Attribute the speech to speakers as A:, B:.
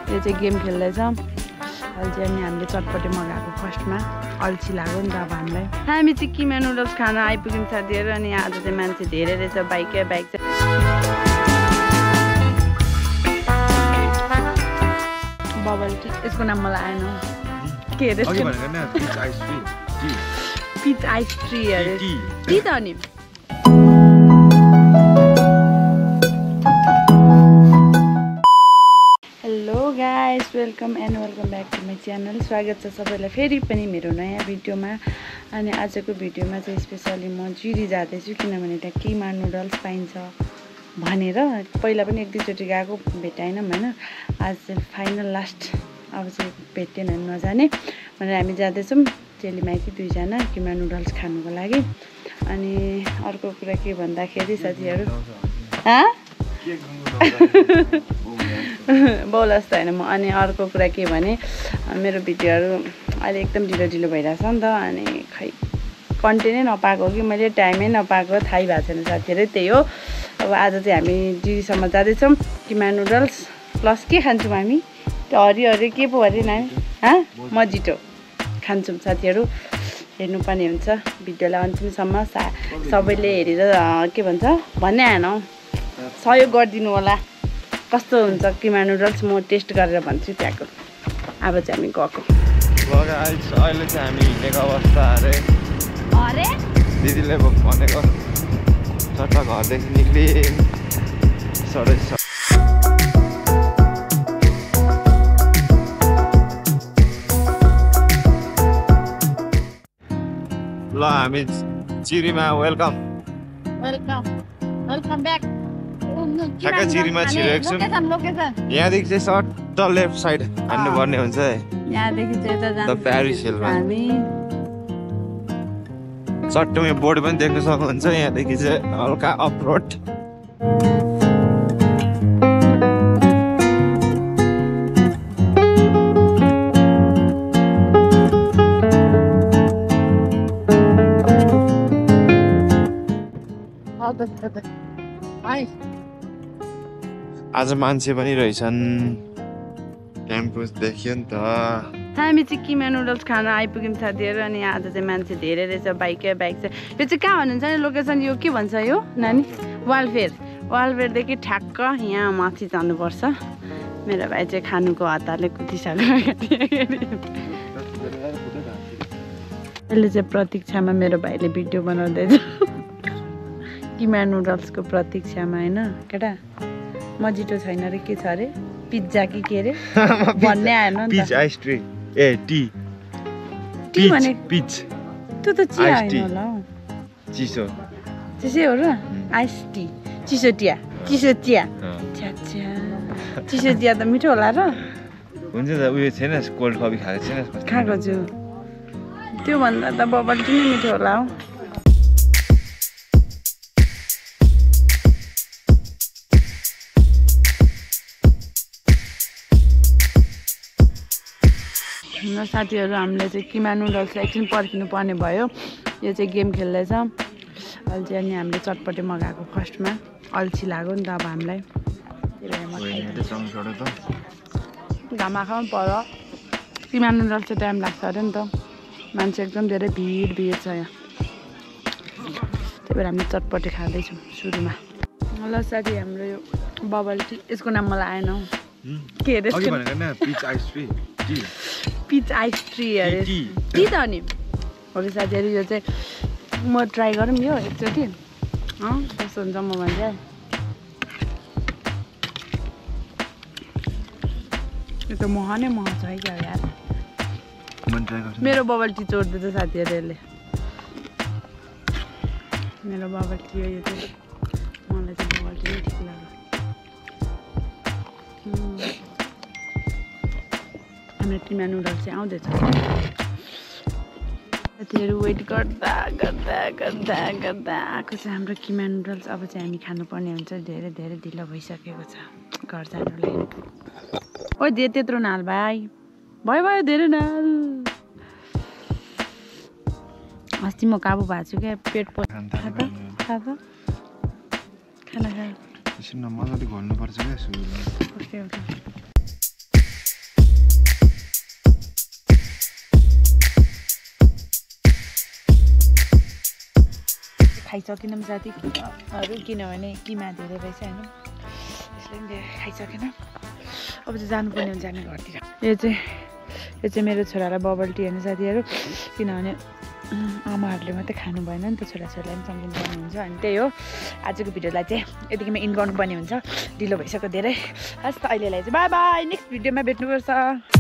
A: यो चाहिँ गेम खेल्दैछ। अल्छी अनि हामीले चटपटे मगाएको फर्स्टमा अल्छी लाग्यो नि त अब हामीलाई। हामी चाहिँ किमा नुडल्स खान आइपुग्यौँ साथीहरू। अनि आज चाहिँ मान्छे धेरै रहेछ, बाइक चाहिँ बबल टी, यसको नाम मलाई आएन के अरे पिच आइस ट्री अरे टी त अनि hello guys, welcome back to my channel. स्वागत छ सबैलाई फेरि पनि मेरो नयाँ भिडियोमा। अनि आजको भिडियोमा चाहिँ स्पेसली म जिरी जाँदैछु किनभने त्यहाँ किमा नुडल्स पाइन्छ भनेर। पहिला पनि एक दुईचोटि गएको भेटाएनौँ होइन, आज चाहिँ फाइनल लास्ट अब चाहिँ भेटेन भने नजाने भनेर हामी जाँदैछौँ चेलीमाइती दुईजना किमा नुडल्स खानुको लागि। अनि अर्को कुरा के भन्दाखेरि साथीहरू बोलस त होइन म। अनि अर्को कुरा के भने मेरो भिडियोहरू अहिले एकदम ढिलो भइरहेछ नि त। अनि खै कन्टेन्टै नपाएको कि मैले टाइमै नपाएको थाहै भएको छैन साथीहरू। त्यही हो, अब आज चाहिँ हामी जिरीसम्म जाँदैछौँ। किमा नुडल्स प्लस के खान्छौँ हामी, त्यो हरियो के पो अरे नानी मजिटो खान्छौँ साथीहरू। हेर्नुपर्ने हुन्छ भिडियोलाई अन्तिमसम्म। सबैले हेरेर के भन्छ भन्ने आएन सहयोग गरिदिनु होला। कस्तो हुन्छ किमा नुडल्स म टेस्ट गरेर भन्छु त्यहाँको। अब चाहिँ हामी गएको
B: अहिले चाहिँ हामी हिँडेको अवस्था अरे दिदीले भनेको चट्टा घरदेखि निक्लि ल हामी चिरीमा वेलकम ब्याक। ठ्याक्कै चिरीमा छिरेको छौँ। यहाँदेखि चाहिँ सट्ट लेफ्ट साइड हान्नु पर्ने हुन्छ
A: यहाँदेखि चाहिँ
B: प्यारिस हिलमा। चट्टोमा बोर्ड पनि देख्न सक्नुहुन्छ। यहाँदेखि चाहिँ हल्का अफरोड। आज मान्छे पनि रहेछन्, क्याम्पस देखियो नि त।
A: हामी चाहिँ किमा नुडल्स खान आइपुग्यौँ साथीहरू। अनि आज चाहिँ मान्छे धेरै रहेछ, बाइक चाहिँ यो चाहिँ कहाँ भन्नुहुन्छ नि लोकेसन, यो के भन्छ यो नानी, वालफेयरदेखि ठ्याक्क यहाँ माथि जानुपर्छ। मेरो भाइ चाहिँ खानुको हतारले कुदिसक्यो। यसले चाहिँ प्रतीक्षामा मेरो भाइले भिडियो बनाउँदैछ किमा नुडल्सको प्रतीक्षामा होइन केटा। मजिटो छैन अरे के छ अरे, पिज्जा कि के अरे भन्ने आएन नि त।
B: पिच आइस ट्री ए टी
A: भने
B: पिच
A: त्यो त चिया होइन होला हौ,
B: चिसो
A: हो र आइस टी। चिसो चिया चिसो चिया त मिठो होला र।
B: हुन्छ त उयो छैन कोल्ड कफी खाएको छैन?
A: खाएको छु, त्योभन्दा त बबल टी नै मिठो होला हौ। साथीहरू हामीले चाहिँ किमा नुडल्स एकछिन पर्खिनु पर्ने भयो। यो चाहिँ गेम खेल्दैछ अल्छी। अनि हामीले चटपटे मगाएको फर्स्टमा अल्छी लाग्यो नि त अब हामीलाई। घाम आँखामा पर किमा नुडल्स चाहिँ टाइम लाग्छ अरे नि त, मान्छे एकदम धेरै भिड छ यहाँ। त्यही भएर हामीले चटपटे खाँदैछौँ सुरुमा। ल साथी हाम्रो यो बबल टी, यसको नाम मलाई आएन हौ के अरे पिच आइस ट्री अरे टी त अनि हो कि साथीहरू। यो चाहिँ म ट्राई गरौँ यो एकचोटि, कस्तो हुन्छ म भन्छ। यो त मह नै मह छ है क्या यार। मेरो बबल टी चोर्दैछ साथीहरू यसले। मेरो बबल टी हो यो चाहिँ, मलाई चाहिँ बबल टी नै ठिक लाग्यो। हाम्रो किमा नुडल्स चाहिँ आउँदैछ साथीहरू। वेट गर्दा आएको छ हाम्रो किमा नुडल्स। अब चाहिँ हामी खानुपर्ने हुन्छ, धेरै ढिलो भइसकेको छ घर जानुलाई। ओ त्यत्रो नाल भाइ भयो धेरै नाल। अस्ति म काबु भएको छु क्या, पेट खाना
B: मजाले घोल्नुपर्छ क्या सुरुमा।
A: खाइसकेनौँ साथीहरू किनभने किमा धेरै रहेछ होइन त्यसले पनि धेरै खाइसकेन अब चाहिँ जानुपर्ने हुन्छ हामी घरतिर यो चाहिँ मेरो छोरालाई बबल टी होइन साथीहरू किनभने आमाहरूले मात्रै खानु भएन नि त छोराछोरीलाई पनि सम्झिनु पर्ने हुन्छ अनि त्यही हो आजको भिडियोलाई चाहिँ यतिकैमा इन गर्नुपर्ने हुन्छ ढिलो भइसक्यो धेरै हस् त अहिलेलाई चाहिँ बाई बाई नेक्स्ट भिडियोमा भेट्नुपर्छ